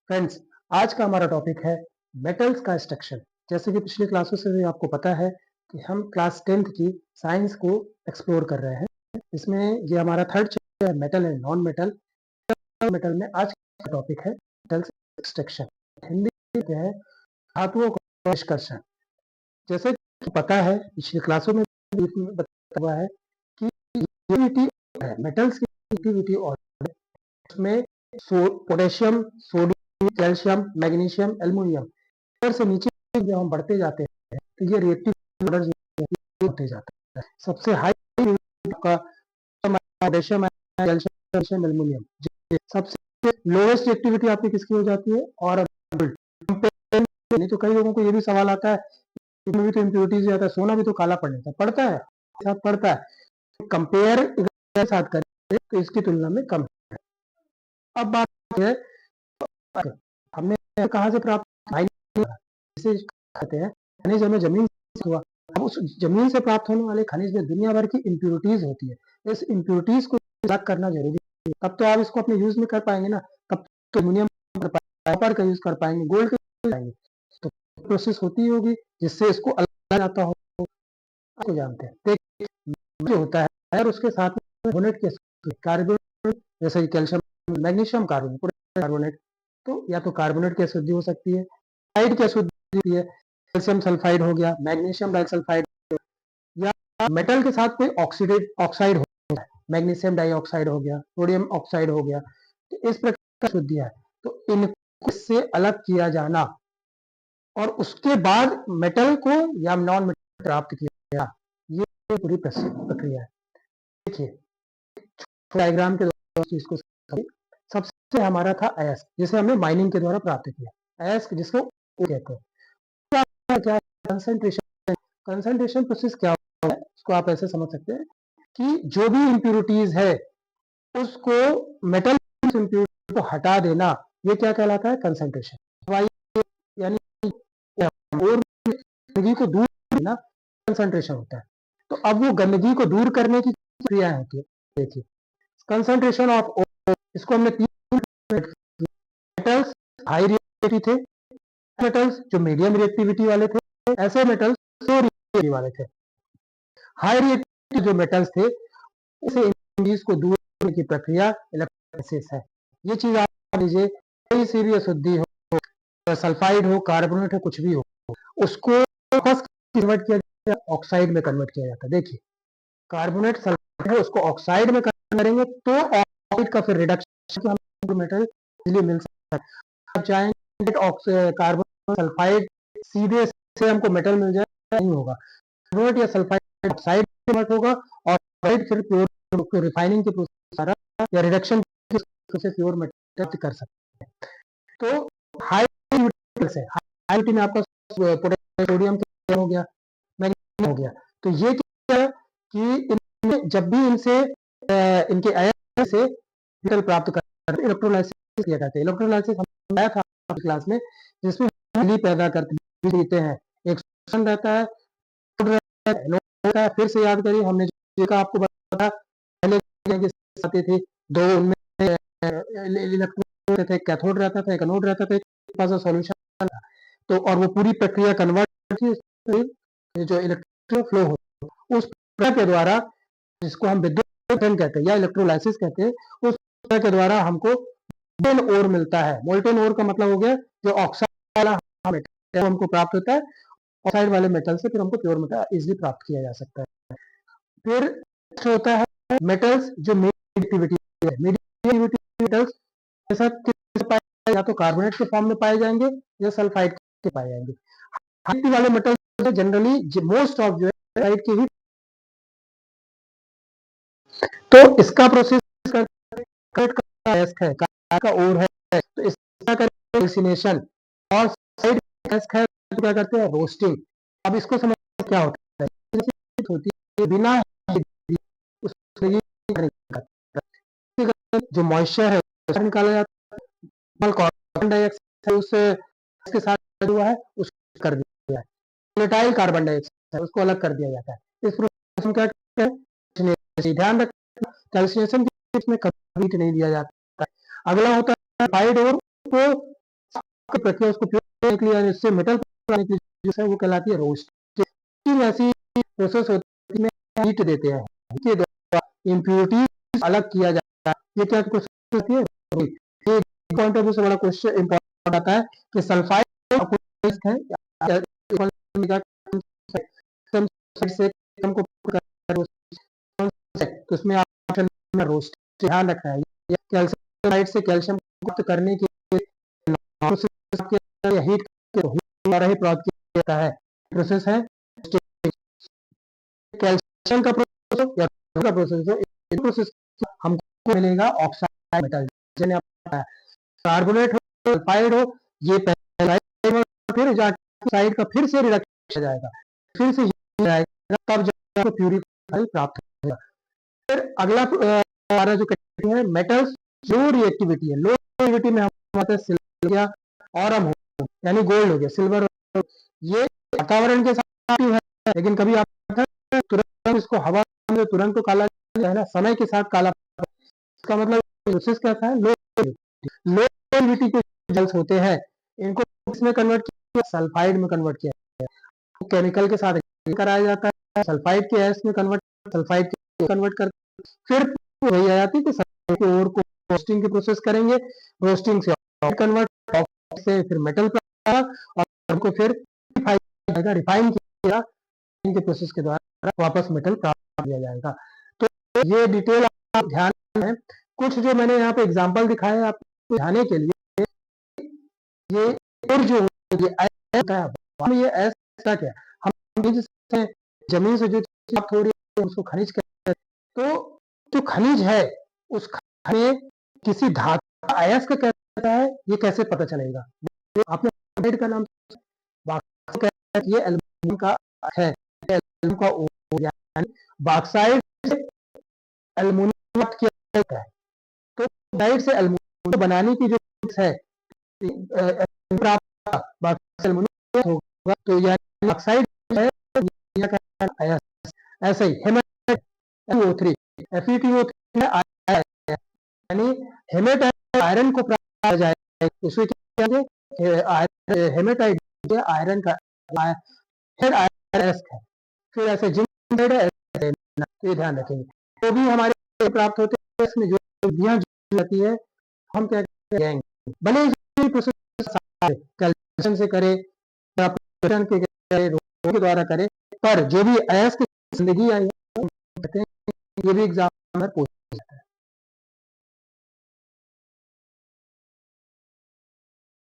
Friends, आज का हमारा टॉपिक है मेटल्स का स्ट्रक्चर। जैसे कि पिछली क्लासों से आपको पता है कि हम क्लास 10th की साइंस को एक्सप्लोर कर रहे हैं। इसमें ये हमारा थर्ड चैप्टर है, metal and non metal. Metal में आज का टॉपिक है मेटल्स एक्सट्रैक्शन। हिंदी में क्या है, धातुओं का निष्कर्षण। जैसे कि पता है पिछली क्लासों में बताया हुआ है कि एक्टिविटी है मेटल्स की एक्टिविटी और उसमें potassium, sodium, calcium, magnesium, aluminium ऊपर से नीचे जब हम बढ़ते जाते हैं तो ये रिएक्टिव ऑर्डर होते जाता है। सबसे हाई का पोटेशियम, कैल्शियम, एल्युमिनियम। सबसे लोएस्ट एक्टिविटी आपकी किसकी हो जाती है? और नहीं तो कई लोगों को ये भी सवाल आता है, इसमें भी तो इम्प्योरिटीज आता है, सोना भी तो काला पड़ता पड़ता है, साथ पड़ता है। कंपेयर के साथ करें तो इसकी तुलना में कम है। अब बात है हमने कहाँ से प्राप्त इसे कहते हैं खनिज, हमें जमीन से हुआ। अब उस जमीन से प्राप्त होने वाले खनिज में दुनिया भर की इम्प्योरिटीज होती है। इस इम्प्योरिटीज को अलग करना जरूरी है, तब तो आप इसको अपने यूज में कर पाएंगे ना। तब तो एल्युमिनियम कॉपर का यूज कर पाएंगे, गोल्ड का यूज पाएंगे। तो प्रोसेस होती होगी जिससे इसको अलग जाता हो, आपको जानते हैं। देखिए जो होता है और उसके साथ में कार्बोनेट के कार्बोनेट, जैसे कैल्शियम, मैग्नीशियम कार्बोनेट, कार्बोनेट तो या तो कार्बोनेट की अशुद्धि हो सकती है, साइड की अशुद्धि होती है, कैल्शियम सल्फाइड हो गया, मैग्नीशियम डाइसल्फाइड, या मेटल के साथ कोई ऑक्साइड हो गया, मैग्नीशियम डाइऑक्साइड हो गया, सोडियम ऑक्साइड हो गया। तो इस प्रकार की अशुद्धियां है, तो इनसे अलग किया जाना और उसके बाद मेटल को या नॉन मेटल प्राप्त किया जाना, ये पूरी प्रक्रिया है। देखिए डायग्राम के द्वारा इसको सबसे हमारा था अयस्क, जिसे हमने माइनिंग के द्वारा प्राप्त किया। अयस्क जिसको कहते हैं, क्या कंसंट्रेशन, कंसंट्रेशन प्रोसेस क्या है, इसको आप ऐसे समझ सकते हैं कि जो भी इम्प्योरिटीज है उसको मेटल इम्प्योरिटी को हटा देना, ये क्या कहलाता है? कंसंट्रेशन। यानी और गंदगी को दूर करना कंसंट्रेशन होता है। तो अब वो गंदगी को दूर करने की क्रिया है। देखिए कंसंट्रेशन ऑफ, इसको हमने मेटल्स हाई रिएक्टिविटी थे, मेटल्स जो मीडियम रिएक्टिविटी वाले थे, ऐसे मेटल्स लो रिएक्टिविटी वाले थे। हाई रिएक्टिविटी जो मेटल्स थे उसे इम्प्योरिटीज को दूर करने की प्रक्रिया इलेक्ट्रोलाइसिस है। ये चीज आप लीजिए, कोई सी भी अशुद्धि हो, सल्फाइड हो, कार्बोनेट हो, कुछ भी हो, उसको फर्स्ट कन्वर्ट किया जाता है, ऑक्साइड में कन्वर्ट किया जाता है। देखिए कार्बोनेट सल्फाइड है, उसको ऑक्साइड में कन्वर्ट करेंगे तो ऑक्साइड का फिर रिडक्शन मेटल इजीली मिल सकता है। आप चाहेंगे कार्बन सल्फाइड सीधे से हमको मेटल मिल जाए, नहीं होगा। कार्बोनेट या सल्फाइड ऑक्साइड कन्वर्ट होगा और फिर प्योर रिफाइनिंग के प्रोसेस सारा या रिडक्शन के प्रोसेस प्योर मेटल कर सकते हैं। तो हाई मेटल्स है, हाई में आपका सोडियम हो गया, मैग्नीशियम हो गया। तो ये क्या है कि जब भी इनसे इनके आयन से मेटल प्राप्त कर इलेक्ट्रोलाइसिस किया जाता है। इलेक्ट्रोलाइसिस हम आया था क्लास में, जिसमें हम पैदा करते हैं, एक सोल्यूशन रहता है, फिर से याद करिए हमने जो कहा आपको बताया पहले आते थे दो, उनमें इलेक्ट्रोड थे, कैथोड रहता था, एक एनोड रहता था, एक पास सॉल्यूशन था। तो और वो पूरी प्रक्रिया कन्वर्ट जो इलेक्ट्रिक फ्लो हो उस प्रक्रिया के द्वारा, जिसको हम विद्युत कहते हैं या इलेक्ट्रोलाइसिस कहते हैं, उस प्रक्रिया के द्वारा हमको मोल्टेन ओर मिलता है। मोल्टेन ओर का मतलब हो गया जो ऑक्साइड वाला मेटल हमको प्राप्त होता है, ऑक्साइड वाले मेटल से फिर हमको प्योर मेटल इजीली प्राप्त किया जा सकता है। फिर होता है मेटल्स जो मीडियम एक्टिविटी मेटल्स या तो कार्बोनेट के फॉर्म में पाए जाएंगे या सल्फाइड के पाए जाएंगे। हाई वाले मेटल्स जनरली मोस्ट ऑफ जो है के ही, तो इसका प्रोसेस है का ओर है, तो इसका कैल्सिनेशन और साइड है तो क्या करते हैं? रोस्टिंग। अब इसको समझ क्या होता है, होती है बिना जो मॉइस्चर है निकाला जाता है, कार्बन डाइऑक्साइड उसके साथ हुआ है उसको कर दिया है, वोलेटाइल कार्बन डाइऑक्साइड उसको अलग कर दिया जाता है। इस प्रोसेस में क्या करते हैं? ध्यान रखना कैल्सिनेशन में कभी नहीं दिया जाता है। अगला होता है सल्फाइड और को प्रक्रिया उसको प्योर करने के लिए और इससे मेटल बनाने के लिए जो है वो कहलाती है रोस्टिंग। ऐसी प्रोसेस होती है, हीट देते हैं, के द्वारा इम्प्योरिटी अलग किया जाता है। ये क्या प्रोसेस होती है? ये पॉइंट ऑफ व्यू से बड़ा क्वेश्चन इंपॉर्टेंट आता है कि सल्फाइड से हमको तो उसमें आप रोस्ट ध्यान रखना है, कैल्शियम से कैल्शियम मुक्त करने के लिए हीट द्वारा ही प्राप्त किया जाता है। प्रोसेस है कैल्शियम का प्रोसेस या का प्रोसेस है। इस प्रोसेस हमको मिलेगा ऑक्साइड मेटल, कार्बोनेट हो, सल्फाइड हो, ये फिर साइड का फिर से रिडक्शन किया जाएगा, फिर से जाएगा, तब जाकर प्यूरिफाई प्राप्त होगा। फिर अगला हमारा जो कैटेगरी है मेटल्स लो रिएक्टिविटी है। लो रिएक्टिविटी में हम सिल्वर या ऑरम हो यानी गोल्ड हो गया, सिल्वर, ये वातावरण के साथ है, लेकिन कभी आप तुरंत इसको हवा में तुरंत तो काला है ना, समय के साथ काला। इसका मतलब प्रोसेस कैसा है? लो रिएक्टिविटी के जल्स होते हैं, इनको इसमें कन्वर्ट किया, सल्फाइड में कन्वर्ट किया जाता है, केमिकल के साथ कराया जाता है, सल्फाइड के एस में कन्वर्ट, सल्फाइड के कन्वर्ट कर, फिर वही आ जाती है कि सल्फाइड के ओर को रोस्टिंग की प्रोसेस करेंगे, रोस्टिंग से कन्वर्ट से फिर मेटल और हमको फिर रिफाइन किया के प्रोसेस के द्वारा वापस मेटल प्राप्त किया जाएगा। तो ये डिटेल आप ध्यान में, कुछ जो मैंने यहाँ पे एग्जांपल दिखाए आपको ध्यान के लिए, ये और जो होता है ये ऐसा क्या, हम जमीन से जो प्राप्त हो रही है उसको खनिज कहते हैं। तो जो खनिज है उस खनिज किसी धातु का अयस्क कहता है, ये कैसे पता चलेगा? आपने का नाम ये एल्यूमीनियम का है, एल्यूमीनियम का ओर यानी बॉक्साइड से एल्यूमीनियम किया जाता है। तो बॉक्साइड से एल्यूमीनियम बनाने की जो है एल्यूमीनियम होगा, तो यानी बॉक्साइड है ऐसे ही हेमेटाइट FeO3 यानी हेमेटाइट आयरन को प्राप्त किया जाए, उसमें क्या हेमेटाइट आयरन का है, फिर ऐसे जिंक है, ध्यान रखेंगे। तो भी हमारे प्राप्त होते हैं, इसमें जो जाती है हम क्या करेंगे, भले ही प्रोसेस कैल्शियम से करे के द्वारा करे, पर जो भी अयस्क जिंदगी आई है ये भी एग्जाम में